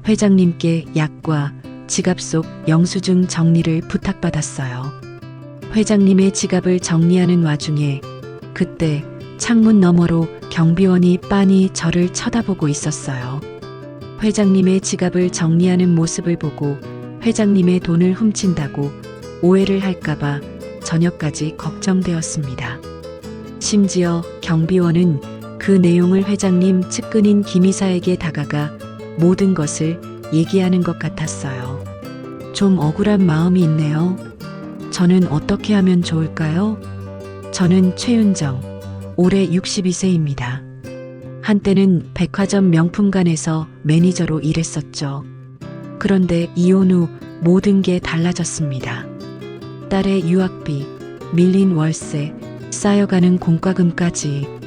회장님께 약과 지갑 속 영수증 정리를 부탁받았어요. 회장님의 지갑을 정리하는 와중에 그때 창문 너머로 경비원이 빤히 저를 쳐다보고 있었어요. 회장님의 지갑을 정리하는 모습을 보고 회장님의 돈을 훔친다고 오해를 할까봐 저녁까지 걱정되었습니다. 심지어 경비원은 그 내용을 회장님 측근인 김 이사에게 다가가 모든 것을 얘기하는 것 같았어요. 좀 억울한 마음이 있네요. 저는 어떻게 하면 좋을까요? 저는 최윤정, 올해 62세입니다. 한때는 백화점 명품관에서 매니저로 일했었죠. 그런데 이혼 후 모든 게 달라졌습니다. 딸의 유학비, 밀린 월세, 쌓여가는 공과금까지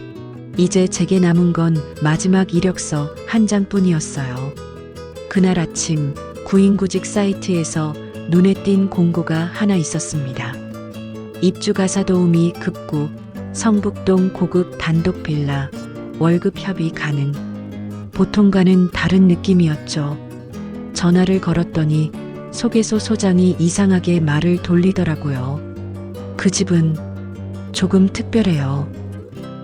이제 제게 남은 건 마지막 이력서 한 장뿐이었어요. 그날 아침 구인구직 사이트에서 눈에 띈 공고가 하나 있었습니다. 입주 가사 도우미 급구, 성북동 고급 단독 빌라, 월급 협의 가능. 보통과는 다른 느낌이었죠. 전화를 걸었더니 소개소 소장이 이상하게 말을 돌리더라고요. 그 집은 조금 특별해요.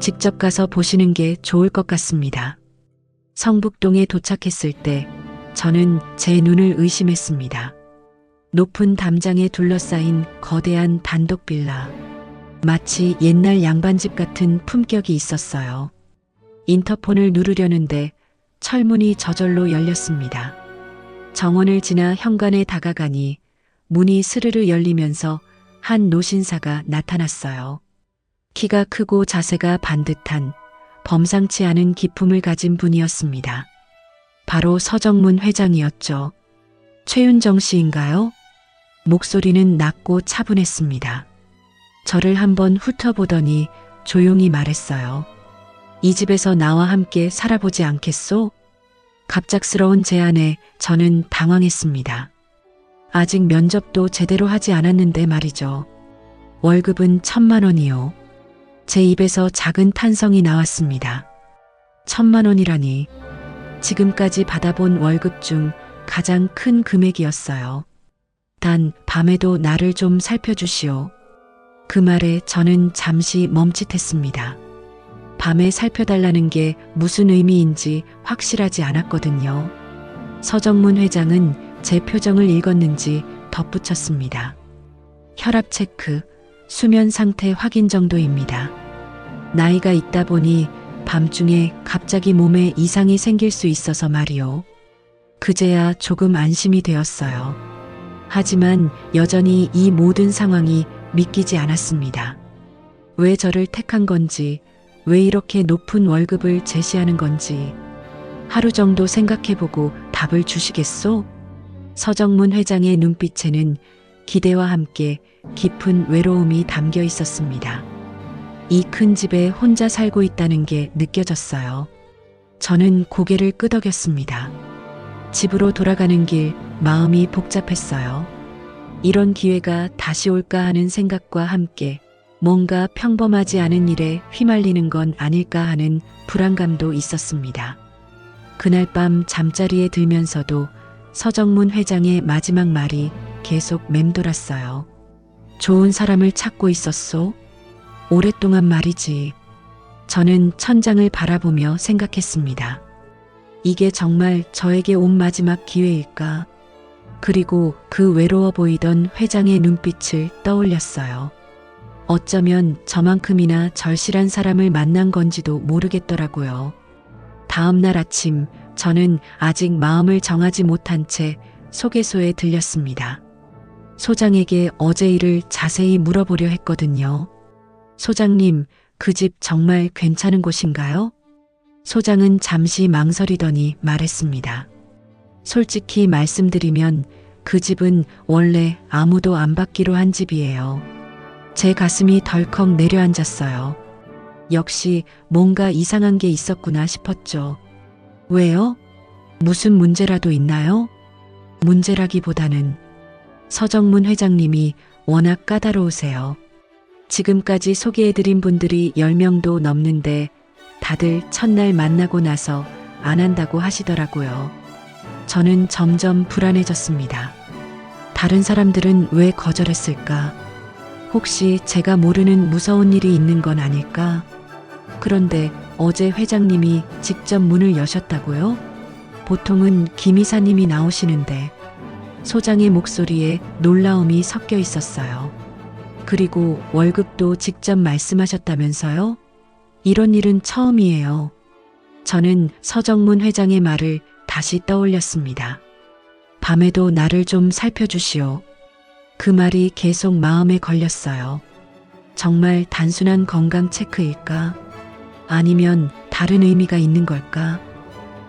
직접 가서 보시는 게 좋을 것 같습니다. 성북동에 도착했을 때 저는 제 눈을 의심했습니다. 높은 담장에 둘러싸인 거대한 단독 빌라. 마치 옛날 양반집 같은 품격이 있었어요. 인터폰을 누르려는데 철문이 저절로 열렸습니다. 정원을 지나 현관에 다가가니 문이 스르르 열리면서 한 노신사가 나타났어요. 키가 크고 자세가 반듯한 범상치 않은 기품을 가진 분이었습니다. 바로 서정문 회장이었죠. 최윤정 씨인가요? 목소리는 낮고 차분했습니다. 저를 한번 훑어보더니 조용히 말했어요. 이 집에서 나와 함께 살아보지 않겠소? 갑작스러운 제안에 저는 당황했습니다. 아직 면접도 제대로 하지 않았는데 말이죠. 월급은 1,000만 원이요. 제 입에서 작은 탄성이 나왔습니다. 1,000만 원이라니 지금까지 받아본 월급 중 가장 큰 금액이었어요. 단 밤에도 나를 좀 살펴주시오. 그 말에 저는 잠시 멈칫했습니다. 밤에 살펴달라는 게 무슨 의미인지 확실하지 않았거든요. 서정문 회장은 제 표정을 읽었는지 덧붙였습니다. 혈압 체크, 수면 상태 확인 정도입니다. 나이가 있다 보니 밤중에 갑자기 몸에 이상이 생길 수 있어서 말이요. 그제야 조금 안심이 되었어요. 하지만 여전히 이 모든 상황이 믿기지 않았습니다. 왜 저를 택한 건지, 왜 이렇게 높은 월급을 제시하는 건지 하루 정도 생각해보고 답을 주시겠소? 서정문 회장의 눈빛에는 기대와 함께 깊은 외로움이 담겨 있었습니다. 이 큰 집에 혼자 살고 있다는 게 느껴졌어요. 저는 고개를 끄덕였습니다. 집으로 돌아가는 길 마음이 복잡했어요. 이런 기회가 다시 올까 하는 생각과 함께 뭔가 평범하지 않은 일에 휘말리는 건 아닐까 하는 불안감도 있었습니다. 그날 밤 잠자리에 들면서도 서정문 회장의 마지막 말이 계속 맴돌았어요. 좋은 사람을 찾고 있었소? 오랫동안 말이지. 저는 천장을 바라보며 생각했습니다. 이게 정말 저에게 온 마지막 기회일까? 그리고 그 외로워 보이던 회장의 눈빛을 떠올렸어요. 어쩌면 저만큼이나 절실한 사람을 만난 건지도 모르겠더라고요. 다음 날 아침 저는 아직 마음을 정하지 못한 채 소개소에 들렸습니다. 소장에게 어제 일을 자세히 물어보려 했거든요. 소장님, 그 집 정말 괜찮은 곳인가요? 소장은 잠시 망설이더니 말했습니다. 솔직히 말씀드리면 그 집은 원래 아무도 안 받기로 한 집이에요. 제 가슴이 덜컥 내려앉았어요. 역시 뭔가 이상한 게 있었구나 싶었죠. 왜요? 무슨 문제라도 있나요? 문제라기보다는 서정문 회장님이 워낙 까다로우세요. 지금까지 소개해드린 분들이 10명도 넘는데 다들 첫날 만나고 나서 안 한다고 하시더라고요. 저는 점점 불안해졌습니다. 다른 사람들은 왜 거절했을까? 혹시 제가 모르는 무서운 일이 있는 건 아닐까? 그런데 어제 회장님이 직접 문을 여셨다고요? 보통은 김 이사님이 나오시는데 소장의 목소리에 놀라움이 섞여 있었어요. 그리고 월급도 직접 말씀하셨다면서요? 이런 일은 처음이에요. 저는 서정문 회장의 말을 다시 떠올렸습니다. 밤에도 나를 좀 살펴주시오. 그 말이 계속 마음에 걸렸어요. 정말 단순한 건강 체크일까? 아니면 다른 의미가 있는 걸까?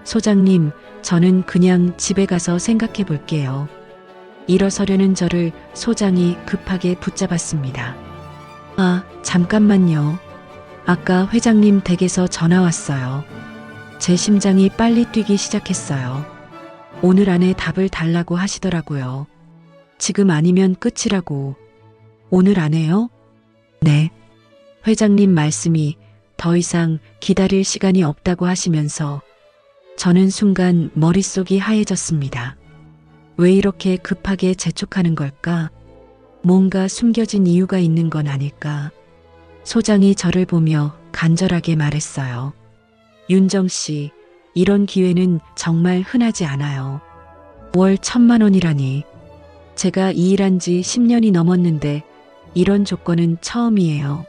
소장님, 저는 그냥 집에 가서 생각해 볼게요. 일어서려는 저를 소장이 급하게 붙잡았습니다. 아, 잠깐만요. 아까 회장님 댁에서 전화 왔어요. 제 심장이 빨리 뛰기 시작했어요. 오늘 안에 답을 달라고 하시더라고요. 지금 아니면 끝이라고. 오늘 안에요? 네. 회장님 말씀이 더 이상 기다릴 시간이 없다고 하시면서 저는 순간 머릿속이 하얘졌습니다. 왜 이렇게 급하게 재촉하는 걸까? 뭔가 숨겨진 이유가 있는 건 아닐까? 소장이 저를 보며 간절하게 말했어요. 윤정 씨, 이런 기회는 정말 흔하지 않아요. 월 1,000만 원이라니. 제가 이 일한 지 10년이 넘었는데 이런 조건은 처음이에요.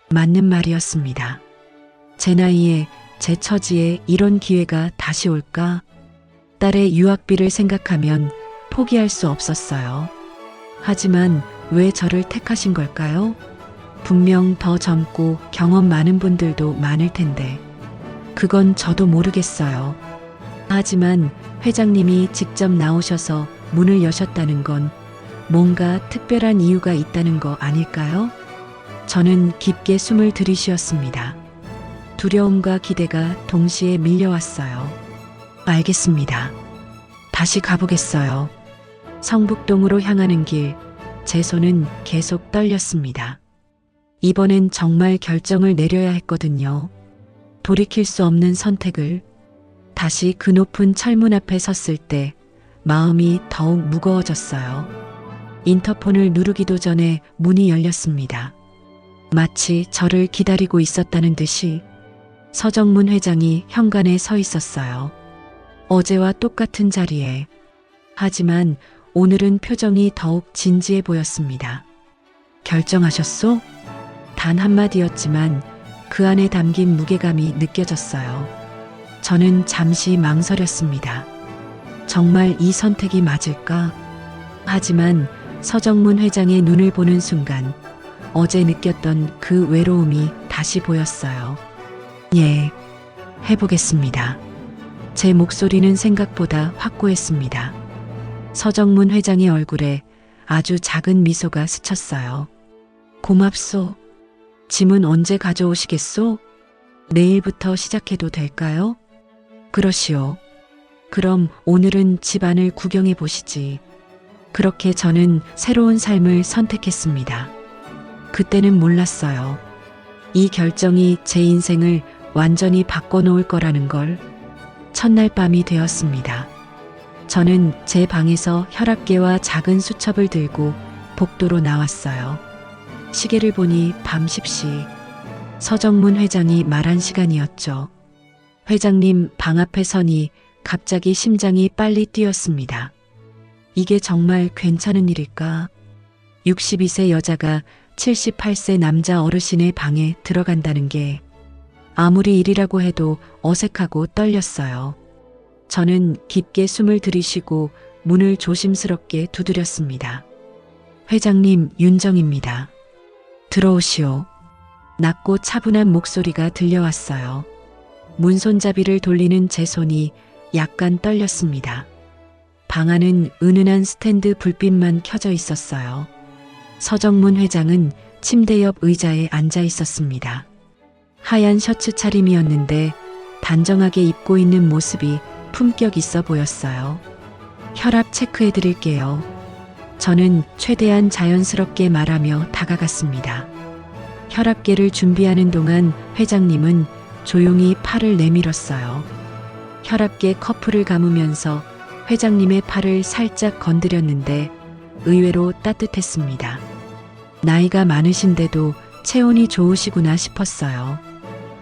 맞는 말이었습니다. 제 나이에 제 처지에 이런 기회가 다시 올까? 딸의 유학비를 생각하면 포기할 수 없었어요. 하지만 왜 저를 택하신 걸까요? 분명 더 젊고 경험 많은 분들도 많을 텐데. 그건 저도 모르겠어요. 하지만 회장님이 직접 나오셔서 문을 여셨다는 건 뭔가 특별한 이유가 있다는 거 아닐까요? 저는 깊게 숨을 들이쉬었습니다. 두려움과 기대가 동시에 밀려왔어요. 알겠습니다. 다시 가보겠어요. 성북동으로 향하는 길, 제 손은 계속 떨렸습니다. 이번엔 정말 결정을 내려야 했거든요. 돌이킬 수 없는 선택을. 다시 그 높은 철문 앞에 섰을 때 마음이 더욱 무거워졌어요. 인터폰을 누르기도 전에 문이 열렸습니다. 마치 저를 기다리고 있었다는 듯이 서정문 회장이 현관에 서 있었어요. 어제와 똑같은 자리에. 하지만 오늘은 표정이 더욱 진지해 보였습니다. 결정하셨소? 단 한마디였지만 그 안에 담긴 무게감이 느껴졌어요. 저는 잠시 망설였습니다. 정말 이 선택이 맞을까? 하지만 서정문 회장의 눈을 보는 순간 어제 느꼈던 그 외로움이 다시 보였어요. 예, 해보겠습니다. 제 목소리는 생각보다 확고했습니다. 서정문 회장의 얼굴에 아주 작은 미소가 스쳤어요. 고맙소. 짐은 언제 가져오시겠소? 내일부터 시작해도 될까요? 그러시오. 그럼 오늘은 집안을 구경해 보시지. 그렇게 저는 새로운 삶을 선택했습니다. 그때는 몰랐어요. 이 결정이 제 인생을 완전히 바꿔놓을 거라는 걸. 첫날 밤이 되었습니다. 저는 제 방에서 혈압계와 작은 수첩을 들고 복도로 나왔어요. 시계를 보니 밤 10시. 서정문 회장이 말한 시간이었죠. 회장님 방 앞에 서니 갑자기 심장이 빨리 뛰었습니다. 이게 정말 괜찮은 일일까? 62세 여자가 78세 남자 어르신의 방에 들어간다는 게 아무리 일이라고 해도 어색하고 떨렸어요. 저는 깊게 숨을 들이쉬고 문을 조심스럽게 두드렸습니다. 회장님, 윤정입니다. 들어오시오. 낮고 차분한 목소리가 들려왔어요. 문손잡이를 돌리는 제 손이 약간 떨렸습니다. 방 안은 은은한 스탠드 불빛만 켜져 있었어요. 서정문 회장은 침대 옆 의자에 앉아 있었습니다. 하얀 셔츠 차림이었는데 단정하게 입고 있는 모습이 품격 있어 보였어요. 혈압 체크해 드릴게요. 저는 최대한 자연스럽게 말하며 다가갔습니다. 혈압계를 준비하는 동안 회장님은 조용히 팔을 내밀었어요. 혈압계 커프를 감으면서 회장님의 팔을 살짝 건드렸는데 의외로 따뜻했습니다. 나이가 많으신데도 체온이 좋으시구나 싶었어요.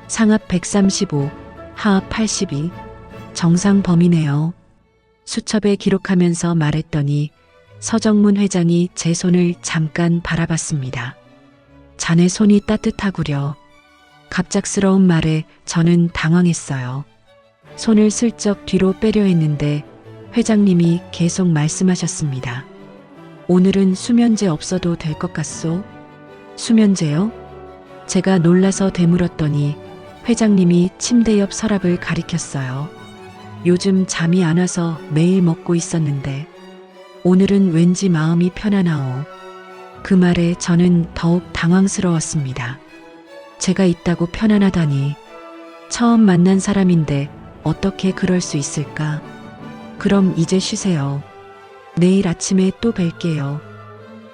상압 135, 하압 82, 정상 범위네요. 수첩에 기록하면서 말했더니 서정문 회장이 제 손을 잠깐 바라봤습니다. 자네 손이 따뜻하구려. 갑작스러운 말에 저는 당황했어요. 손을 슬쩍 뒤로 빼려 했는데 회장님이 계속 말씀하셨습니다. 오늘은 수면제 없어도 될 것 같소? 수면제요? 제가 놀라서 되물었더니 회장님이 침대 옆 서랍을 가리켰어요. 요즘 잠이 안 와서 매일 먹고 있었는데 오늘은 왠지 마음이 편안하오. 그 말에 저는 더욱 당황스러웠습니다. 제가 있다고 편안하다니. 처음 만난 사람인데 어떻게 그럴 수 있을까? 그럼 이제 쉬세요. 내일 아침에 또 뵐게요.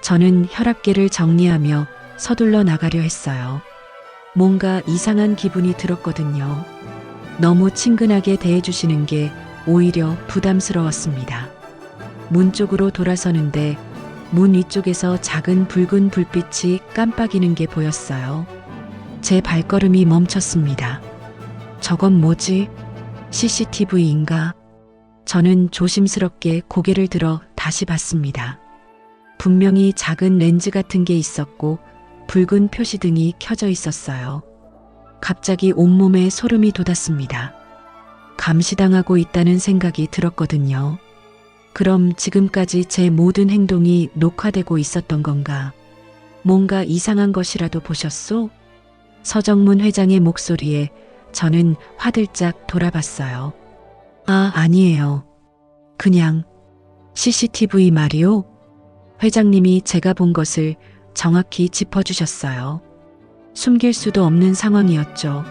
저는 혈압계를 정리하며 서둘러 나가려 했어요. 뭔가 이상한 기분이 들었거든요. 너무 친근하게 대해주시는 게 오히려 부담스러웠습니다. 문 쪽으로 돌아서는데 문 위쪽에서 작은 붉은 불빛이 깜빡이는 게 보였어요. 제 발걸음이 멈췄습니다. 저건 뭐지? CCTV인가? 저는 조심스럽게 고개를 들어 다시 봤습니다. 분명히 작은 렌즈 같은 게 있었고 붉은 표시등이 켜져 있었어요. 갑자기 온몸에 소름이 돋았습니다. 감시당하고 있다는 생각이 들었거든요. 그럼 지금까지 제 모든 행동이 녹화되고 있었던 건가? 뭔가 이상한 것이라도 보셨소? 서정문 회장의 목소리에 저는 화들짝 돌아봤어요. 아, 아니에요. 그냥 CCTV 말이요? 회장님이 제가 본 것을 정확히 짚어주셨어요. 숨길 수도 없는 상황이었죠.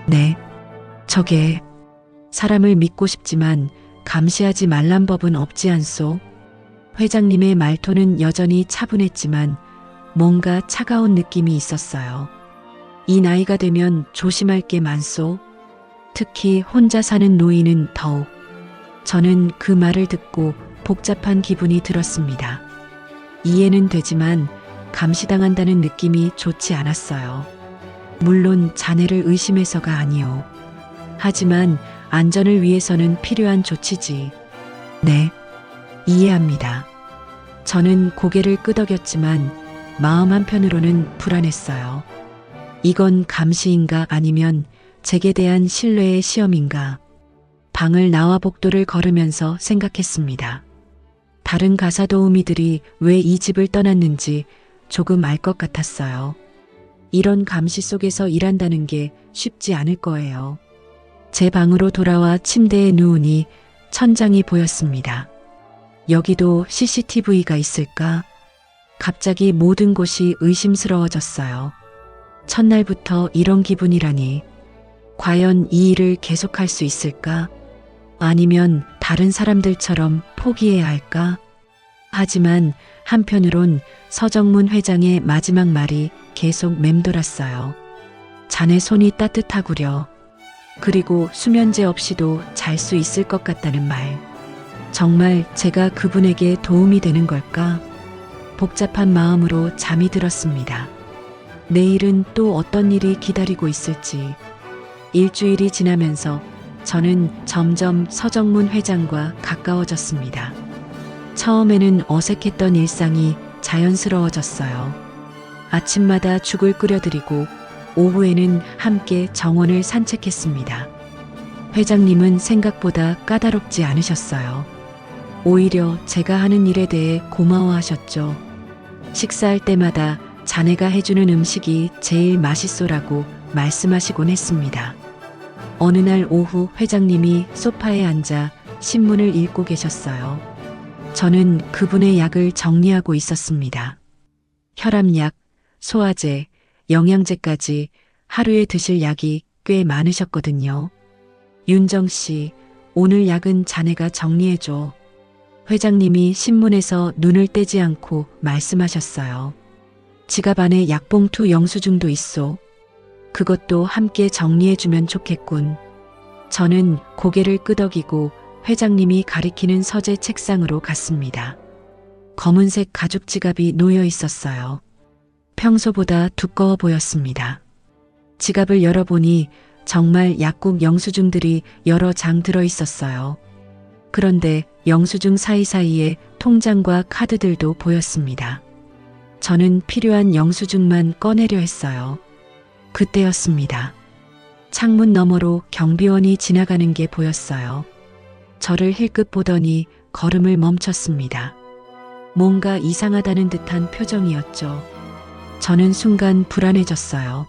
네. 저게 사람을 믿고 싶지만 감시하지 말란 법은 없지 않소? 회장님의 말투는 여전히 차분했지만 뭔가 차가운 느낌이 있었어요. 이 나이가 되면 조심할 게 많소? 특히 혼자 사는 노인은 더욱. 저는 그 말을 듣고 복잡한 기분이 들었습니다. 이해는 되지만 감시당한다는 느낌이 좋지 않았어요. 물론 자네를 의심해서가 아니오. 하지만 안전을 위해서는 필요한 조치지. 네, 이해합니다. 저는 고개를 끄덕였지만 마음 한편으로는 불안했어요. 이건 감시인가 아니면 제게 대한 신뢰의 시험인가? 방을 나와 복도를 걸으면서 생각했습니다. 다른 가사 도우미들이 왜 이 집을 떠났는지 조금 알 것 같았어요. 이런 감시 속에서 일한다는 게 쉽지 않을 거예요. 제 방으로 돌아와 침대에 누우니 천장이 보였습니다. 여기도 CCTV가 있을까? 갑자기 모든 곳이 의심스러워졌어요. 첫날부터 이런 기분이라니. 과연 이 일을 계속할 수 있을까? 아니면 다른 사람들처럼 포기해야 할까? 하지만 한편으론 서정문 회장의 마지막 말이 계속 맴돌았어요. 자네 손이 따뜻하구려. 그리고 수면제 없이도 잘 수 있을 것 같다는 말. 정말 제가 그분에게 도움이 되는 걸까? 복잡한 마음으로 잠이 들었습니다. 내일은 또 어떤 일이 기다리고 있을지. 일주일이 지나면서 저는 점점 서정문 회장과 가까워졌습니다. 처음에는 어색했던 일상이 자연스러워졌어요. 아침마다 죽을 끓여드리고 오후에는 함께 정원을 산책했습니다. 회장님은 생각보다 까다롭지 않으셨어요. 오히려 제가 하는 일에 대해 고마워하셨죠. 식사할 때마다 자네가 해주는 음식이 제일 맛있소라고 말씀하시곤 했습니다. 어느 날 오후 회장님이 소파에 앉아 신문을 읽고 계셨어요. 저는 그분의 약을 정리하고 있었습니다. 혈압약, 소화제, 영양제까지 하루에 드실 약이 꽤 많으셨거든요. 윤정 씨, 오늘 약은 자네가 정리해줘. 회장님이 신문에서 눈을 떼지 않고 말씀하셨어요. 지갑 안에 약봉투 영수증도 있소. 그것도 함께 정리해주면 좋겠군. 저는 고개를 끄덕이고 회장님이 가리키는 서재 책상으로 갔습니다. 검은색 가죽 지갑이 놓여 있었어요. 평소보다 두꺼워 보였습니다. 지갑을 열어보니 정말 약국 영수증들이 여러 장 들어 있었어요. 그런데 영수증 사이사이에 통장과 카드들도 보였습니다. 저는 필요한 영수증만 꺼내려 했어요. 그때였습니다. 창문 너머로 경비원이 지나가는 게 보였어요. 저를 힐끗 보더니 걸음을 멈췄습니다. 뭔가 이상하다는 듯한 표정이었죠. 저는 순간 불안해졌어요.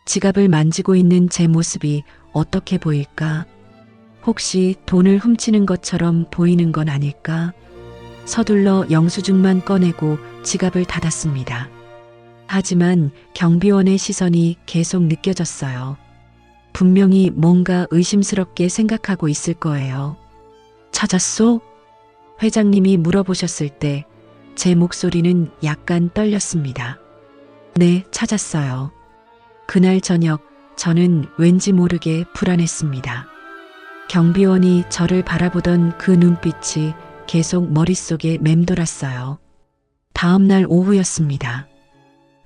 지갑을 만지고 있는 제 모습이 어떻게 보일까? 혹시 돈을 훔치는 것처럼 보이는 건 아닐까? 서둘러 영수증만 꺼내고 지갑을 닫았습니다. 하지만 경비원의 시선이 계속 느껴졌어요. 분명히 뭔가 의심스럽게 생각하고 있을 거예요. 찾았소? 회장님이 물어보셨을 때 제 목소리는 약간 떨렸습니다. 네, 찾았어요. 그날 저녁 저는 왠지 모르게 불안했습니다. 경비원이 저를 바라보던 그 눈빛이 계속 머릿속에 맴돌았어요. 다음 날 오후였습니다.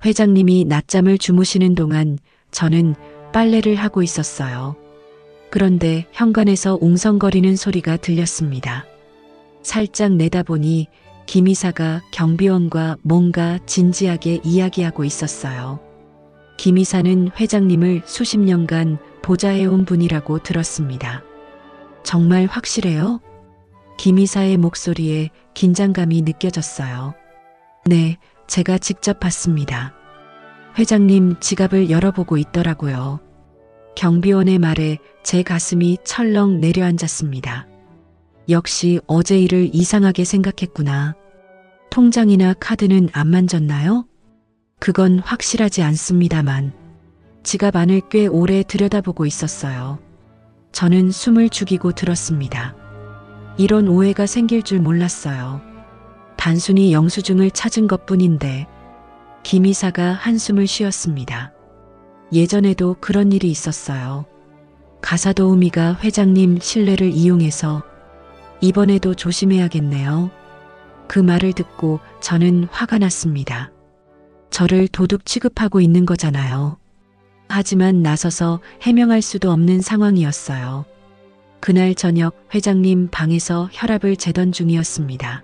회장님이 낮잠을 주무시는 동안 저는 빨래를 하고 있었어요. 그런데 현관에서 웅성거리는 소리가 들렸습니다. 살짝 내다보니 김 이사가 경비원과 뭔가 진지하게 이야기하고 있었어요. 김 이사는 회장님을 수십 년간 보좌해온 분이라고 들었습니다. 정말 확실해요? 김 이사의 목소리에 긴장감이 느껴졌어요. 네, 제가 직접 봤습니다. 회장님 지갑을 열어보고 있더라고요. 경비원의 말에 제 가슴이 철렁 내려앉았습니다. 역시 어제 일을 이상하게 생각했구나. 통장이나 카드는 안 만졌나요? 그건 확실하지 않습니다만 지갑 안을 꽤 오래 들여다보고 있었어요. 저는 숨을 죽이고 들었습니다. 이런 오해가 생길 줄 몰랐어요. 단순히 영수증을 찾은 것뿐인데. 김 이사가 한숨을 쉬었습니다. 예전에도 그런 일이 있었어요. 가사도우미가 회장님 신뢰를 이용해서 이번에도 조심해야겠네요. 그 말을 듣고 저는 화가 났습니다. 저를 도둑 취급하고 있는 거잖아요. 하지만 나서서 해명할 수도 없는 상황이었어요. 그날 저녁 회장님 방에서 혈압을 재던 중이었습니다.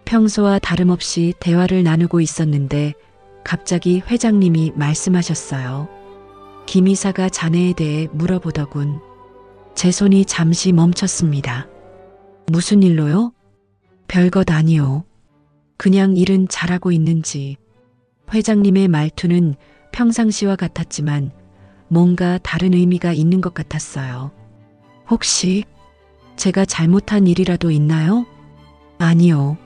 평소와 다름없이 대화를 나누고 있었는데 갑자기 회장님이 말씀하셨어요. 김 이사가 자네에 대해 물어보더군. 제 손이 잠시 멈췄습니다. 무슨 일로요? 별것 아니요. 그냥 일은 잘하고 있는지. 회장님의 말투는 평상시와 같았지만 뭔가 다른 의미가 있는 것 같았어요. 혹시 제가 잘못한 일이라도 있나요? 아니요.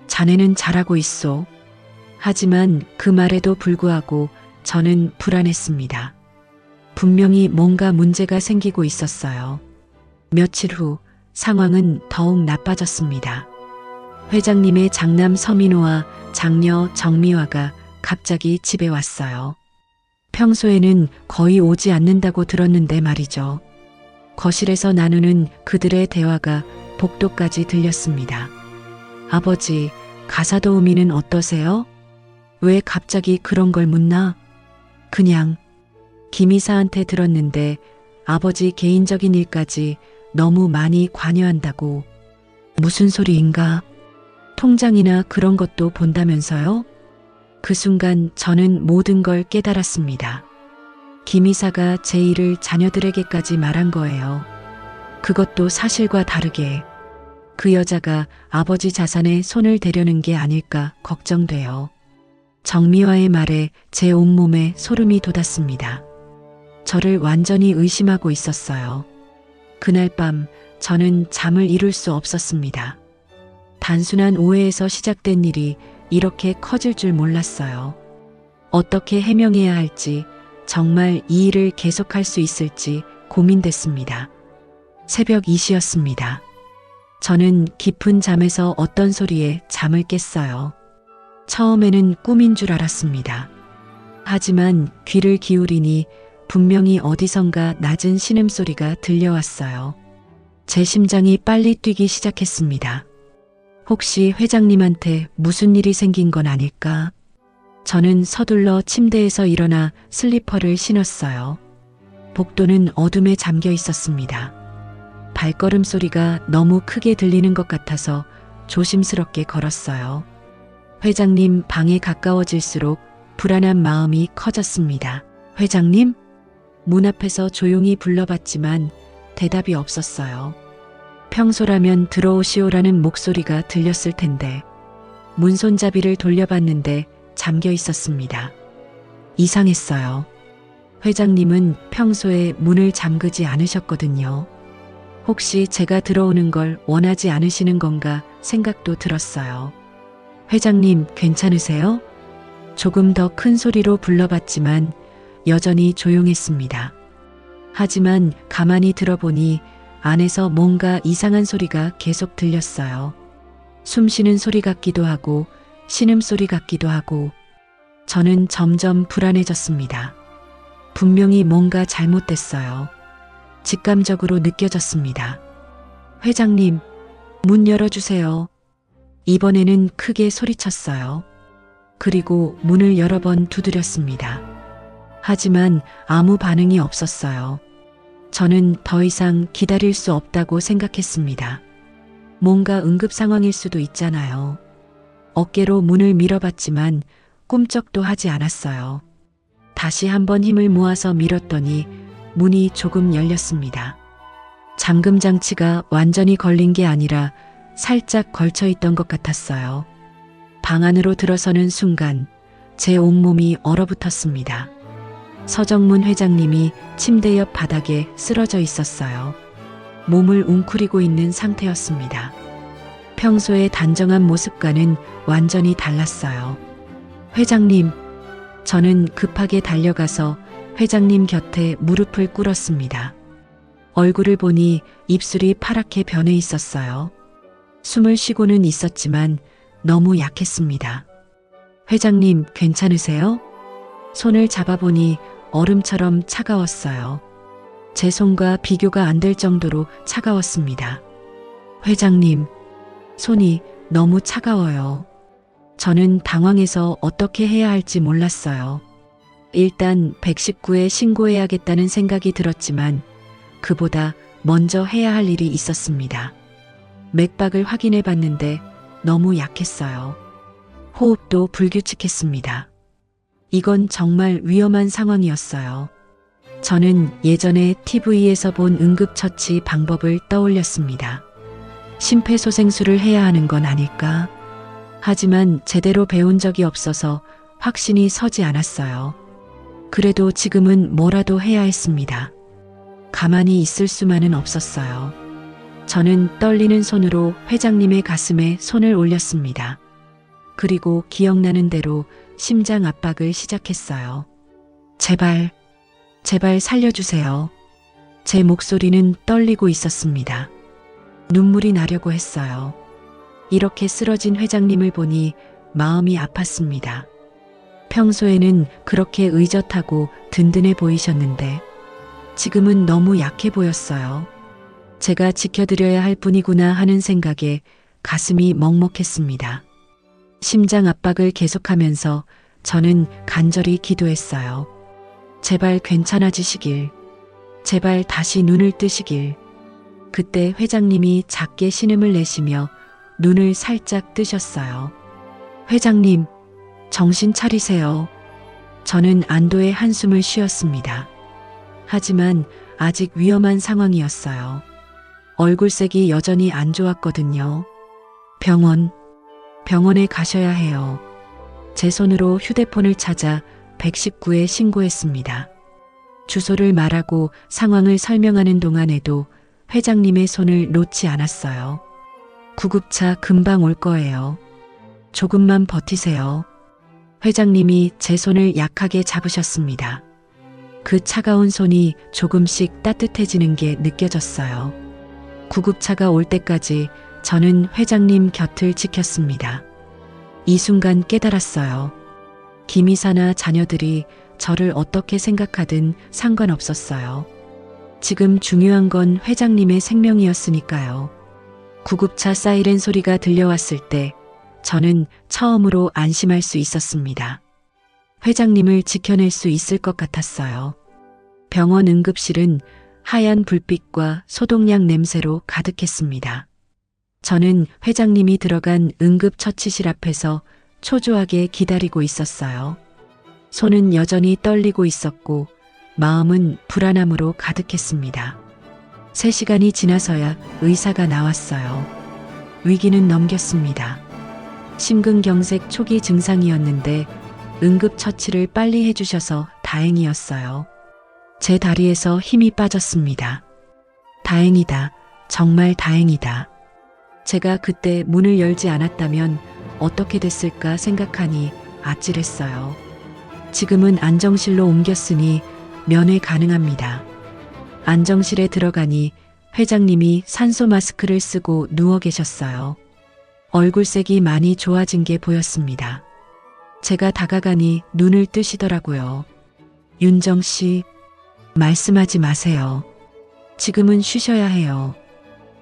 자네는 잘하고 있소. 하지만 그 말에도 불구하고 저는 불안했습니다. 분명히 뭔가 문제가 생기고 있었어요. 며칠 후 상황은 더욱 나빠졌습니다. 회장님의 장남 서민호와 장녀 정미화가 갑자기 집에 왔어요. 평소에는 거의 오지 않는다고 들었는데 말이죠. 거실에서 나누는 그들의 대화가 복도까지 들렸습니다. 아버지, 가사도우미는 어떠세요? 왜 갑자기 그런 걸 묻나? 그냥 김 이사한테 들었는데 아버지 개인적인 일까지 너무 많이 관여한다고. 무슨 소리인가? 통장이나 그런 것도 본다면서요? 그 순간 저는 모든 걸 깨달았습니다. 김 이사가 제 일을 자녀들에게까지 말한 거예요. 그것도 사실과 다르게. 그 여자가 아버지 자산에 손을 대려는 게 아닐까 걱정돼요. 정미화의 말에 제 온몸에 소름이 돋았습니다. 저를 완전히 의심하고 있었어요. 그날 밤 저는 잠을 이룰 수 없었습니다. 단순한 오해에서 시작된 일이 이렇게 커질 줄 몰랐어요. 어떻게 해명해야 할지, 정말 이 일을 계속할 수 있을지 고민됐습니다. 새벽 2시였습니다. 저는 깊은 잠에서 어떤 소리에 잠을 깼어요. 처음에는 꿈인 줄 알았습니다. 하지만 귀를 기울이니 분명히 어디선가 낮은 신음소리가 들려왔어요. 제 심장이 빨리 뛰기 시작했습니다. 혹시 회장님한테 무슨 일이 생긴 건 아닐까? 저는 서둘러 침대에서 일어나 슬리퍼를 신었어요. 복도는 어둠에 잠겨 있었습니다. 발걸음 소리가 너무 크게 들리는 것 같아서 조심스럽게 걸었어요. 회장님 방에 가까워질수록 불안한 마음이 커졌습니다. 회장님? 문 앞에서 조용히 불러봤지만 대답이 없었어요. 평소라면 들어오시오라는 목소리가 들렸을 텐데 문 손잡이를 돌려봤는데 잠겨 있었습니다. 이상했어요. 회장님은 평소에 문을 잠그지 않으셨거든요. 혹시 제가 들어오는 걸 원하지 않으시는 건가 생각도 들었어요. 회장님 괜찮으세요? 조금 더 큰 소리로 불러봤지만 여전히 조용했습니다. 하지만 가만히 들어보니 안에서 뭔가 이상한 소리가 계속 들렸어요. 숨 쉬는 소리 같기도 하고 신음소리 같기도 하고 저는 점점 불안해졌습니다. 분명히 뭔가 잘못됐어요. 직감적으로 느껴졌습니다. 회장님, 문 열어주세요. 이번에는 크게 소리쳤어요. 그리고 문을 여러 번 두드렸습니다. 하지만 아무 반응이 없었어요. 저는 더 이상 기다릴 수 없다고 생각했습니다. 뭔가 응급 상황일 수도 있잖아요. 어깨로 문을 밀어봤지만 꿈쩍도 하지 않았어요. 다시 한번 힘을 모아서 밀었더니 문이 조금 열렸습니다. 잠금 장치가 완전히 걸린 게 아니라 살짝 걸쳐 있던 것 같았어요. 방 안으로 들어서는 순간 제 온몸이 얼어붙었습니다. 서정문 회장님이 침대 옆 바닥에 쓰러져 있었어요. 몸을 웅크리고 있는 상태였습니다. 평소의 단정한 모습과는 완전히 달랐어요. 회장님, 저는 급하게 달려가서 회장님 곁에 무릎을 꿇었습니다. 얼굴을 보니 입술이 파랗게 변해 있었어요. 숨을 쉬고는 있었지만 너무 약했습니다. 회장님 괜찮으세요? 손을 잡아보니 얼음처럼 차가웠어요. 제 손과 비교가 안 될 정도로 차가웠습니다. 회장님, 손이 너무 차가워요. 저는 당황해서 어떻게 해야 할지 몰랐어요. 일단 119에 신고해야겠다는 생각이 들었지만 그보다 먼저 해야 할 일이 있었습니다. 맥박을 확인해 봤는데 너무 약했어요. 호흡도 불규칙했습니다. 이건 정말 위험한 상황이었어요. 저는 예전에 TV에서 본 응급처치 방법을 떠올렸습니다. 심폐소생술을 해야 하는 건 아닐까? 하지만 제대로 배운 적이 없어서 확신이 서지 않았어요. 그래도 지금은 뭐라도 해야 했습니다. 가만히 있을 수만은 없었어요. 저는 떨리는 손으로 회장님의 가슴에 손을 올렸습니다. 그리고 기억나는 대로 심장 압박을 시작했어요. 제발, 제발 살려주세요. 제 목소리는 떨리고 있었습니다. 눈물이 나려고 했어요. 이렇게 쓰러진 회장님을 보니 마음이 아팠습니다. 평소에는 그렇게 의젓하고 든든해 보이셨는데 지금은 너무 약해 보였어요. 제가 지켜드려야 할 분이구나 하는 생각에 가슴이 먹먹했습니다. 심장 압박을 계속하면서 저는 간절히 기도했어요. 제발 괜찮아지시길. 제발 다시 눈을 뜨시길. 그때 회장님이 작게 신음을 내시며 눈을 살짝 뜨셨어요. 회장님, 정신 차리세요. 저는 안도의 한숨을 쉬었습니다. 하지만 아직 위험한 상황이었어요. 얼굴색이 여전히 안 좋았거든요. 병원에 가셔야 해요. 제 손으로 휴대폰을 찾아 119에 신고했습니다. 주소를 말하고 상황을 설명하는 동안에도 회장님의 손을 놓지 않았어요. 구급차 금방 올 거예요. 조금만 버티세요. 회장님이 제 손을 약하게 잡으셨습니다. 그 차가운 손이 조금씩 따뜻해지는 게 느껴졌어요. 구급차가 올 때까지 저는 회장님 곁을 지켰습니다. 이 순간 깨달았어요. 김이사나 자녀들이 저를 어떻게 생각하든 상관없었어요. 지금 중요한 건 회장님의 생명이었으니까요. 구급차 사이렌 소리가 들려왔을 때 저는 처음으로 안심할 수 있었습니다. 회장님을 지켜낼 수 있을 것 같았어요. 병원 응급실은 하얀 불빛과 소독약 냄새로 가득했습니다. 저는 회장님이 들어간 응급처치실 앞에서 초조하게 기다리고 있었어요. 손은 여전히 떨리고 있었고 마음은 불안함으로 가득했습니다. 3시간이 지나서야 의사가 나왔어요. 위기는 넘겼습니다. 심근경색 초기 증상이었는데 응급처치를 빨리 해주셔서 다행이었어요. 제 다리에서 힘이 빠졌습니다. 다행이다. 정말 다행이다. 제가 그때 문을 열지 않았다면 어떻게 됐을까 생각하니 아찔했어요. 지금은 안정실로 옮겼으니 면회 가능합니다. 안정실에 들어가니 회장님이 산소 마스크를 쓰고 누워 계셨어요. 얼굴색이 많이 좋아진 게 보였습니다. 제가 다가가니 눈을 뜨시더라고요. 윤정 씨, 말씀하지 마세요. 지금은 쉬셔야 해요.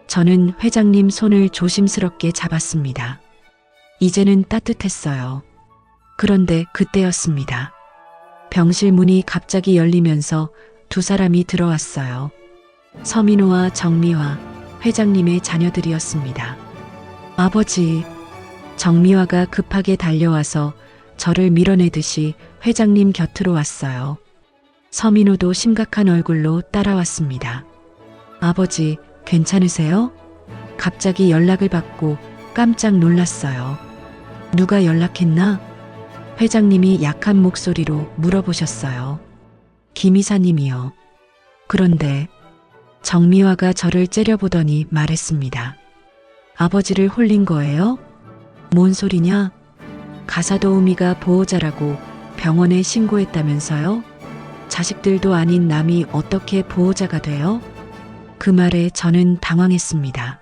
저는 회장님 손을 조심스럽게 잡았습니다. 이제는 따뜻했어요. 그런데 그때였습니다. 병실 문이 갑자기 열리면서 2사람이 들어왔어요. 서민호와 정미화, 회장님의 자녀들이었습니다. 아버지, 정미화가 급하게 달려와서 저를 밀어내듯이 회장님 곁으로 왔어요. 서민호도 심각한 얼굴로 따라왔습니다. 아버지, 괜찮으세요? 갑자기 연락을 받고 깜짝 놀랐어요. 누가 연락했나? 회장님이 약한 목소리로 물어보셨어요. 김 이사님이요. 그런데 정미화가 저를 째려보더니 말했습니다. 아버지를 홀린 거예요? 뭔 소리냐? 가사도우미가 보호자라고 병원에 신고했다면서요? 자식들도 아닌 남이 어떻게 보호자가 돼요? 그 말에 저는 당황했습니다.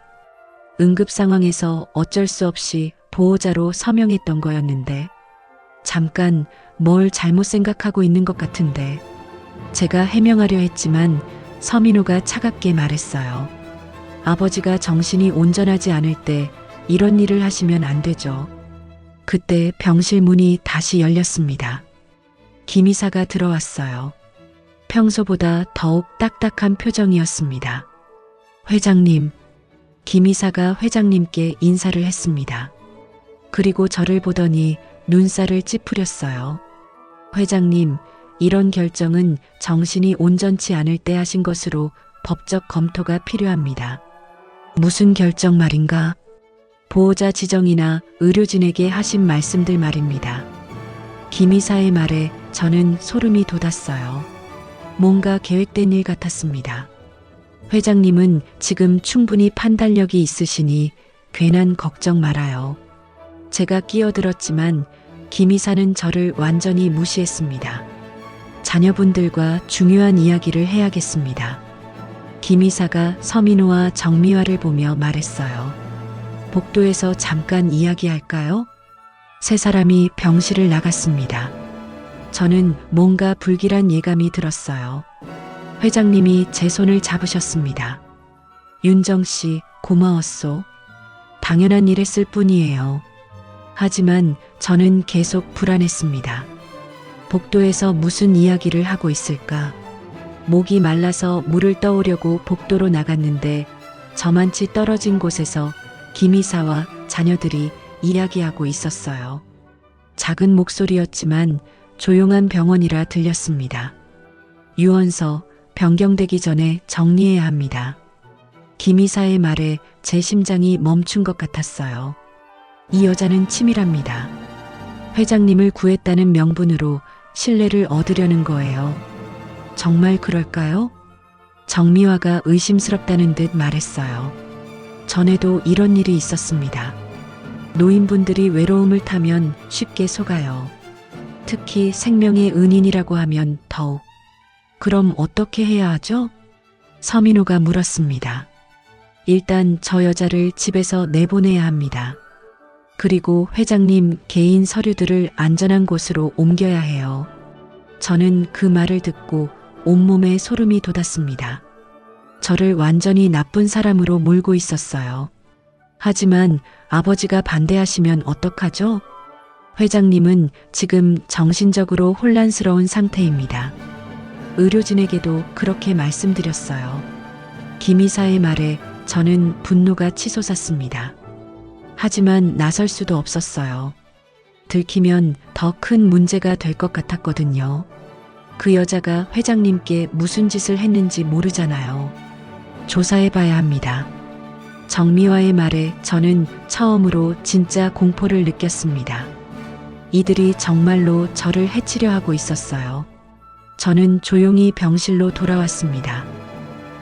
응급 상황에서 어쩔 수 없이 보호자로 서명했던 거였는데 잠깐 뭘 잘못 생각하고 있는 것 같은데 제가 해명하려 했지만 서민호가 차갑게 말했어요. 아버지가 정신이 온전하지 않을 때 이런 일을 하시면 안 되죠. 그때 병실 문이 다시 열렸습니다. 김 이사가 들어왔어요. 평소보다 더욱 딱딱한 표정이었습니다. 회장님, 김 이사가 회장님께 인사를 했습니다. 그리고 저를 보더니 눈살을 찌푸렸어요. 회장님, 이런 결정은 정신이 온전치 않을 때 하신 것으로 법적 검토가 필요합니다. 무슨 결정 말인가? 보호자 지정이나 의료진에게 하신 말씀들 말입니다. 김 이사의 말에 저는 소름이 돋았어요. 뭔가 계획된 일 같았습니다. 회장님은 지금 충분히 판단력이 있으시니 괜한 걱정 말아요. 제가 끼어들었지만 김 이사는 저를 완전히 무시했습니다. 자녀분들과 중요한 이야기를 해야겠습니다. 김 이사가 서민호와 정미화를 보며 말했어요. 복도에서 잠깐 이야기할까요? 3사람이 병실을 나갔습니다. 저는 뭔가 불길한 예감이 들었어요. 회장님이 제 손을 잡으셨습니다. 윤정 씨, 고마웠소. 당연한 일 했을 뿐이에요. 하지만 저는 계속 불안했습니다. 복도에서 무슨 이야기를 하고 있을까? 목이 말라서 물을 떠오려고 복도로 나갔는데 저만치 떨어진 곳에서 김 이사와 자녀들이 이야기하고 있었어요. 작은 목소리였지만 조용한 병원이라 들렸습니다. 유언서 변경되기 전에 정리해야 합니다. 김 이사의 말에 제 심장이 멈춘 것 같았어요. 이 여자는 치밀합니다. 회장님을 구했다는 명분으로 신뢰를 얻으려는 거예요. 정말 그럴까요? 정미화가 의심스럽다는 듯 말했어요. 전에도 이런 일이 있었습니다. 노인분들이 외로움을 타면 쉽게 속아요. 특히 생명의 은인이라고 하면 더욱. 그럼 어떻게 해야 하죠? 서민호가 물었습니다. 일단 저 여자를 집에서 내보내야 합니다. 그리고 회장님 개인 서류들을 안전한 곳으로 옮겨야 해요. 저는 그 말을 듣고 온몸에 소름이 돋았습니다. 저를 완전히 나쁜 사람으로 몰고 있었어요. 하지만 아버지가 반대하시면 어떡하죠? 회장님은 지금 정신적으로 혼란스러운 상태입니다. 의료진에게도 그렇게 말씀드렸어요. 김 이사의 말에 저는 분노가 치솟았습니다. 하지만 나설 수도 없었어요. 들키면 더 큰 문제가 될 것 같았거든요. 그 여자가 회장님께 무슨 짓을 했는지 모르잖아요. 조사해봐야 합니다. 정미화의 말에 저는 처음으로 진짜 공포를 느꼈습니다. 이들이 정말로 저를 해치려 하고 있었어요. 저는 조용히 병실로 돌아왔습니다.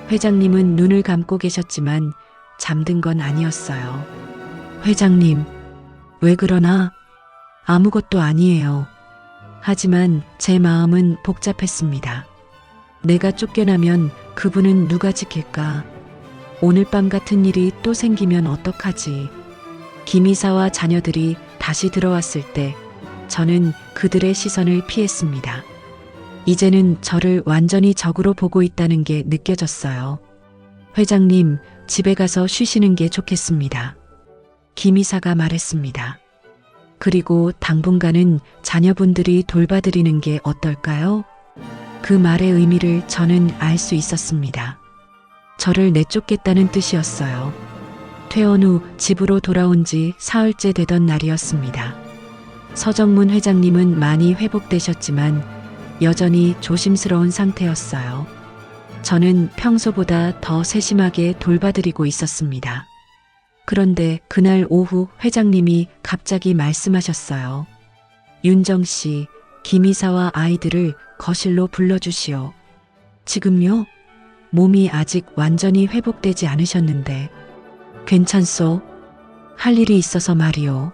회장님은 눈을 감고 계셨지만 잠든 건 아니었어요. 회장님, 왜 그러나? 아무것도 아니에요. 하지만 제 마음은 복잡했습니다. 내가 쫓겨나면 그분은 누가 지킬까? 오늘 밤 같은 일이 또 생기면 어떡하지? 김 이사와 자녀들이 다시 들어왔을 때 저는 그들의 시선을 피했습니다. 이제는 저를 완전히 적으로 보고 있다는 게 느껴졌어요. 회장님, 집에 가서 쉬시는 게 좋겠습니다. 김 이사가 말했습니다. 그리고 당분간은 자녀분들이 돌봐드리는 게 어떨까요? 그 말의 의미를 저는 알 수 있었습니다. 저를 내쫓겠다는 뜻이었어요. 퇴원 후 집으로 돌아온 지 사흘째 되던 날이었습니다. 서정문 회장님은 많이 회복되셨지만 여전히 조심스러운 상태였어요. 저는 평소보다 더 세심하게 돌봐드리고 있었습니다. 그런데 그날 오후 회장님이 갑자기 말씀하셨어요. 윤정 씨, 김 이사와 아이들을 거실로 불러주시오. 지금요? 몸이 아직 완전히 회복되지 않으셨는데. 괜찮소? 할 일이 있어서 말이오.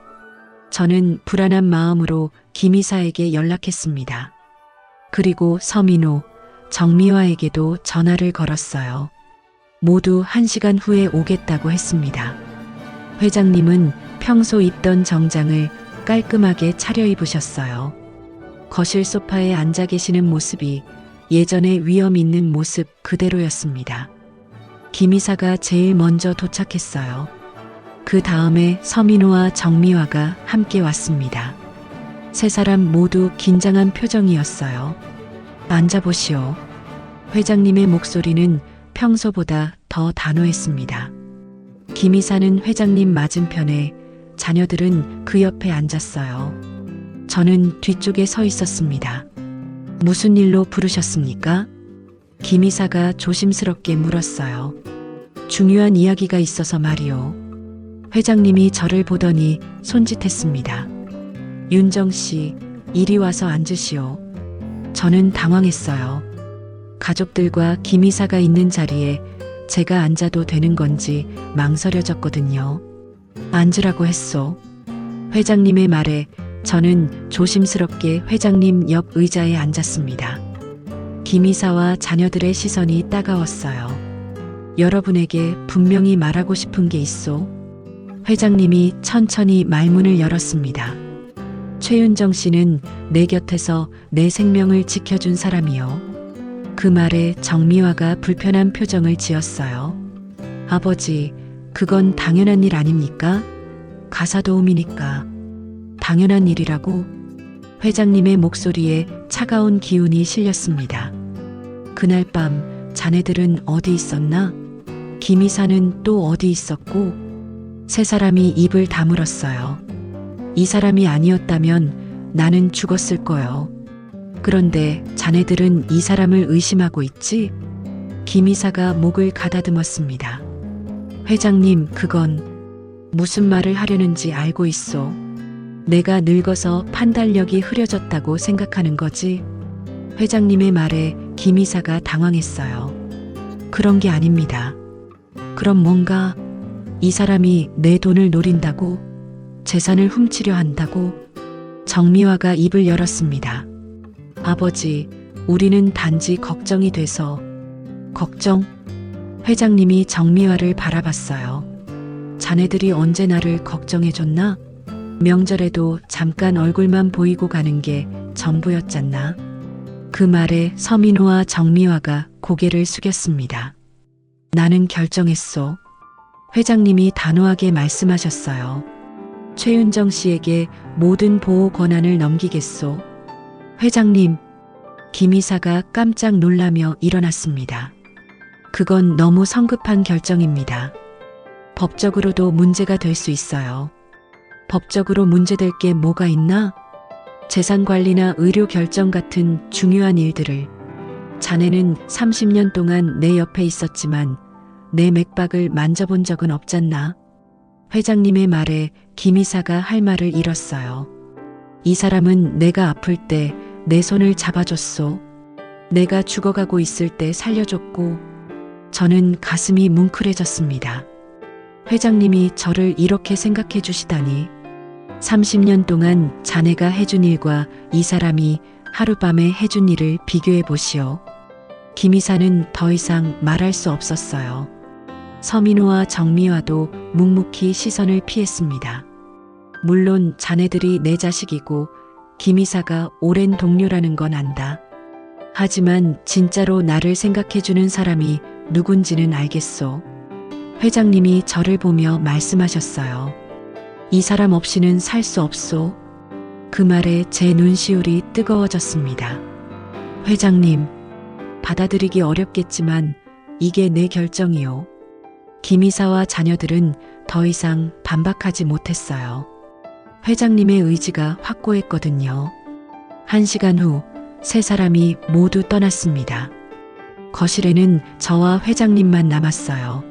저는 불안한 마음으로 김 이사에게 연락했습니다. 그리고 서민호, 정미화에게도 전화를 걸었어요. 모두 1시간 후에 오겠다고 했습니다. 회장님은 평소 입던 정장을 깔끔하게 차려입으셨어요. 거실 소파에 앉아 계시는 모습이 예전의 위험 있는 모습 그대로였습니다. 김 이사가 제일 먼저 도착했어요. 그 다음에 서민호와 정미화가 함께 왔습니다. 세 사람 모두 긴장한 표정이었어요. 앉아보시오. 회장님의 목소리는 평소보다 더 단호했습니다. 김 이사는 회장님 맞은편에, 자녀들은 그 옆에 앉았어요. 저는 뒤쪽에 서 있었습니다. 무슨 일로 부르셨습니까? 김 이사가 조심스럽게 물었어요. 중요한 이야기가 있어서 말이오. 회장님이 저를 보더니 손짓했습니다. 윤정 씨, 이리 와서 앉으시오. 저는 당황했어요. 가족들과 김 이사가 있는 자리에 제가 앉아도 되는 건지 망설여졌거든요. 앉으라고 했소. 회장님의 말에 저는 조심스럽게 회장님 옆 의자에 앉았습니다. 김 이사와 자녀들의 시선이 따가웠어요. 여러분에게 분명히 말하고 싶은 게 있소. 회장님이 천천히 말문을 열었습니다. 최윤정 씨는 내 곁에서 내 생명을 지켜준 사람이요. 그 말에 정미화가 불편한 표정을 지었어요. 아버지, 그건 당연한 일 아닙니까? 가사도우미니까. 당연한 일이라고? 회장님의 목소리에 차가운 기운이 실렸습니다. 그날 밤 자네들은 어디 있었나? 김 이사는 또 어디 있었고? 세 사람이 입을 다물었어요. 이 사람이 아니었다면 나는 죽었을 거요. 그런데 자네들은 이 사람을 의심하고 있지? 김 이사가 목을 가다듬었습니다. 회장님, 그건 무슨 말을 하려는지 알고 있소. 내가 늙어서 판단력이 흐려졌다고 생각하는 거지? 회장님의 말에 김 이사가 당황했어요. 그런 게 아닙니다. 그럼 뭔가 이 사람이 내 돈을 노린다고? 재산을 훔치려 한다고? 정미화가 입을 열었습니다. 아버지, 우리는 단지 걱정이 돼서. 걱정? 회장님이 정미화를 바라봤어요. 자네들이 언제 나를 걱정해줬나? 명절에도 잠깐 얼굴만 보이고 가는 게 전부였잖나? 그 말에 서민호와 정미화가 고개를 숙였습니다. 나는 결정했소. 회장님이 단호하게 말씀하셨어요. 최윤정 씨에게 모든 보호 권한을 넘기겠소. 회장님, 김 이사가 깜짝 놀라며 일어났습니다. 그건 너무 성급한 결정입니다. 법적으로도 문제가 될 수 있어요. 법적으로 문제될 게 뭐가 있나? 재산 관리나 의료 결정 같은 중요한 일들을. 자네는 30년 동안 내 옆에 있었지만 내 맥박을 만져본 적은 없잖나. 회장님의 말에 김 이사가 할 말을 잃었어요. 이 사람은 내가 아플 때 내 손을 잡아줬소. 내가 죽어가고 있을 때 살려줬고. 저는 가슴이 뭉클해졌습니다. 회장님이 저를 이렇게 생각해 주시다니. 30년 동안 자네가 해준 일과 이 사람이 하룻밤에 해준 일을 비교해 보시오. 김 이사는 더 이상 말할 수 없었어요. 서민호와 정미화도 묵묵히 시선을 피했습니다. 물론 자네들이 내 자식이고 김 이사가 오랜 동료라는 건 안다. 하지만 진짜로 나를 생각해주는 사람이 누군지는 알겠소. 회장님이 저를 보며 말씀하셨어요. 이 사람 없이는 살 수 없소. 그 말에 제 눈시울이 뜨거워졌습니다. 회장님, 받아들이기 어렵겠지만 이게 내 결정이요. 김 이사와 자녀들은 더 이상 반박하지 못했어요. 회장님의 의지가 확고했거든요. 1시간 후 세 사람이 모두 떠났습니다. 거실에는 저와 회장님만 남았어요.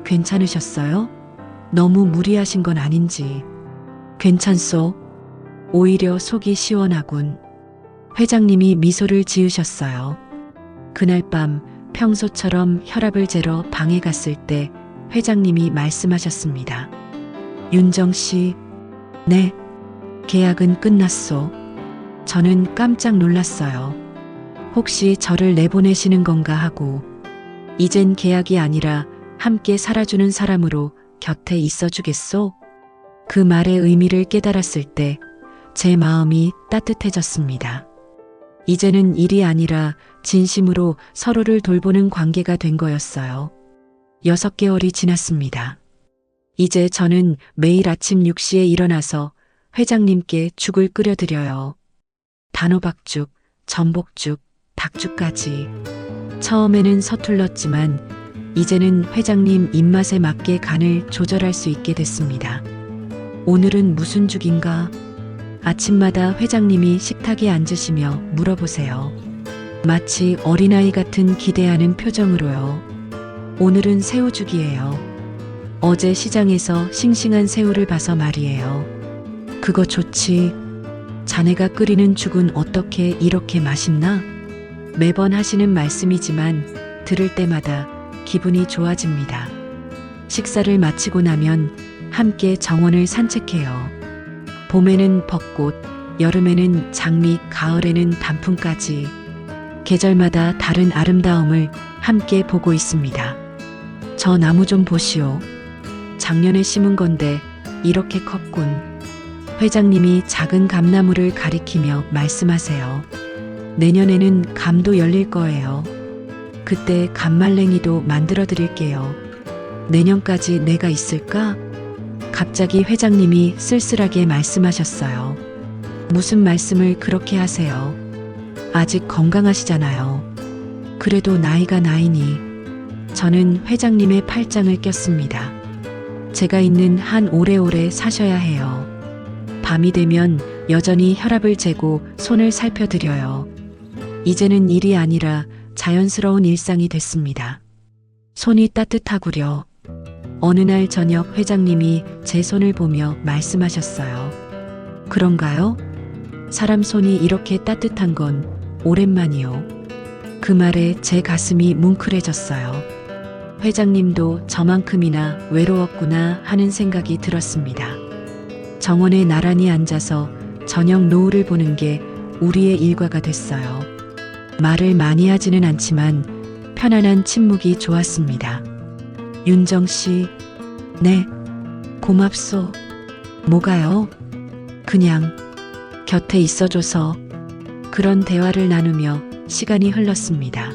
괜찮으셨어요? 너무 무리하신 건 아닌지. 괜찮소. 오히려 속이 시원하군. 회장님이 미소를 지으셨어요. 그날 밤 평소처럼 혈압을 재러 방에 갔을 때 회장님이 말씀하셨습니다. 윤정 씨, 네, 계약은 끝났소. 저는 깜짝 놀랐어요. 혹시 저를 내보내시는 건가 하고. 이젠 계약이 아니라 함께 살아주는 사람으로 곁에 있어주겠소? 그 말의 의미를 깨달았을 때 제 마음이 따뜻해졌습니다. 이제는 일이 아니라 진심으로 서로를 돌보는 관계가 된 거였어요. 6개월이 지났습니다. 이제 저는 매일 아침 6시에 일어나서 회장님께 죽을 끓여드려요. 단호박죽, 전복죽, 닭죽까지. 처음에는 서툴렀지만 이제는 회장님 입맛에 맞게 간을 조절할 수 있게 됐습니다. 오늘은 무슨 죽인가? 아침마다 회장님이 식탁에 앉으시며 물어보세요. 마치 어린아이 같은 기대하는 표정으로요. 오늘은 새우죽이에요. 어제 시장에서 싱싱한 새우를 봐서 말이에요. 그거 좋지. 자네가 끓이는 죽은 어떻게 이렇게 맛있나? 매번 하시는 말씀이지만 들을 때마다 기분이 좋아집니다. 식사를 마치고 나면 함께 정원을 산책해요. 봄에는 벚꽃, 여름에는 장미, 가을에는 단풍까지 계절마다 다른 아름다움을 함께 보고 있습니다. 저 나무 좀 보시오. 작년에 심은 건데 이렇게 컸군. 회장님이 작은 감나무를 가리키며 말씀하세요. 내년에는 감도 열릴 거예요. 그때 감말랭이도 만들어 드릴게요. 내년까지 내가 있을까? 갑자기 회장님이 쓸쓸하게 말씀하셨어요. 무슨 말씀을 그렇게 하세요? 아직 건강하시잖아요. 그래도 나이가 나이니. 저는 회장님의 팔짱을 꼈습니다. 제가 있는 한 오래오래 사셔야 해요. 밤이 되면 여전히 혈압을 재고 손을 살펴드려요. 이제는 일이 아니라 자연스러운 일상이 됐습니다. 손이 따뜻하구려. 어느 날 저녁 회장님이 제 손을 보며 말씀하셨어요. 그런가요? 사람 손이 이렇게 따뜻한 건 오랜만이요. 그 말에 제 가슴이 뭉클해졌어요. 회장님도 저만큼이나 외로웠구나 하는 생각이 들었습니다. 정원에 나란히 앉아서 저녁 노을을 보는 게 우리의 일과가 됐어요. 말을 많이 하지는 않지만 편안한 침묵이 좋았습니다. 윤정 씨, 네, 고맙소. 뭐가요? 그냥 곁에 있어줘서. 그런 대화를 나누며 시간이 흘렀습니다.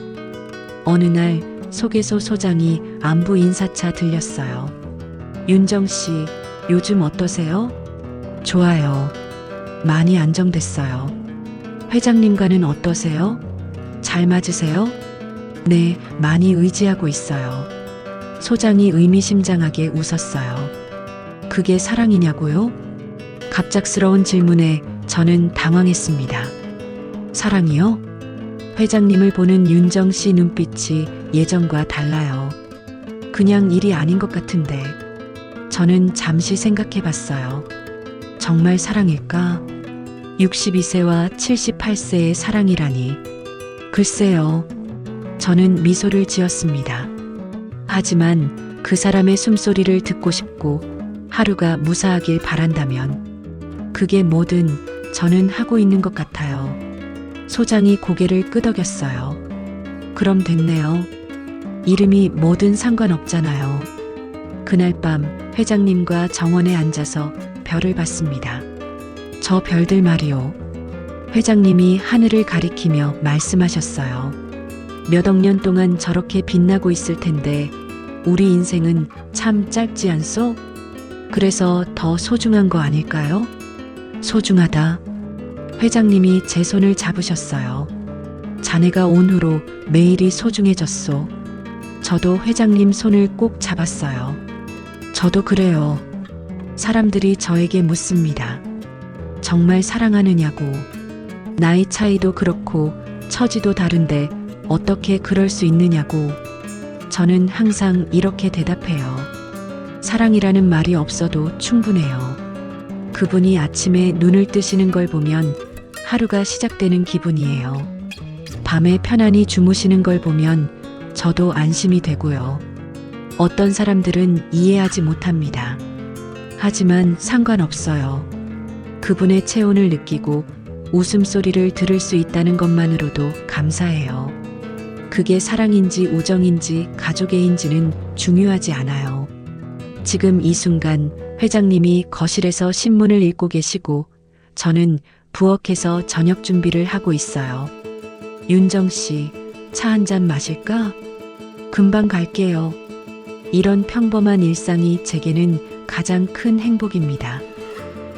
어느 날 소개소 소장이 안부 인사차 들렸어요. 윤정 씨, 요즘 어떠세요? 좋아요. 많이 안정됐어요. 회장님과는 어떠세요? 잘 맞으세요? 네, 많이 의지하고 있어요. 소장이 의미심장하게 웃었어요. 그게 사랑이냐고요? 갑작스러운 질문에 저는 당황했습니다. 사랑이요? 회장님을 보는 윤정 씨 눈빛이 예전과 달라요. 그냥 일이 아닌 것 같은데. 저는 잠시 생각해 봤어요. 정말 사랑일까? 62세와 78세의 사랑이라니. 글쎄요. 저는 미소를 지었습니다. 하지만 그 사람의 숨소리를 듣고 싶고 하루가 무사하길 바란다면 그게 뭐든 저는 하고 있는 것 같아요. 소장이 고개를 끄덕였어요. 그럼 됐네요. 이름이 뭐든 상관없잖아요. 그날 밤 회장님과 정원에 앉아서 별을 봤습니다. 저 별들 말이요. 회장님이 하늘을 가리키며 말씀하셨어요. 몇 억 년 동안 저렇게 빛나고 있을 텐데 우리 인생은 참 짧지 않소? 그래서 더 소중한 거 아닐까요? 소중하다. 회장님이 제 손을 잡으셨어요. 자네가 온 후로 매일이 소중해졌소. 저도 회장님 손을 꼭 잡았어요. 저도 그래요. 사람들이 저에게 묻습니다. 정말 사랑하느냐고. 나이 차이도 그렇고 처지도 다른데 어떻게 그럴 수 있느냐고. 저는 항상 이렇게 대답해요. 사랑이라는 말이 없어도 충분해요. 그분이 아침에 눈을 뜨시는 걸 보면 하루가 시작되는 기분이에요. 밤에 편안히 주무시는 걸 보면 저도 안심이 되고요. 어떤 사람들은 이해하지 못합니다. 하지만 상관없어요. 그분의 체온을 느끼고 웃음소리를 들을 수 있다는 것만으로도 감사해요. 그게 사랑인지 우정인지 가족애인지는 중요하지 않아요. 지금 이 순간 회장님이 거실에서 신문을 읽고 계시고 저는 부엌에서 저녁 준비를 하고 있어요. 윤정 씨, 차 한 잔 마실까? 금방 갈게요. 이런 평범한 일상이 제게는 가장 큰 행복입니다.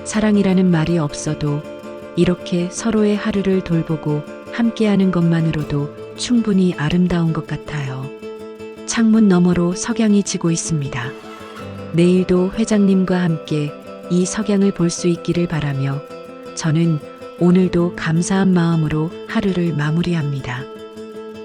사랑이라는 말이 없어도 이렇게 서로의 하루를 돌보고 함께하는 것만으로도 충분히 아름다운 것 같아요. 창문 너머로 석양이 지고 있습니다. 내일도 회장님과 함께 이 석양을 볼 수 있기를 바라며 저는 오늘도 감사한 마음으로 하루를 마무리합니다.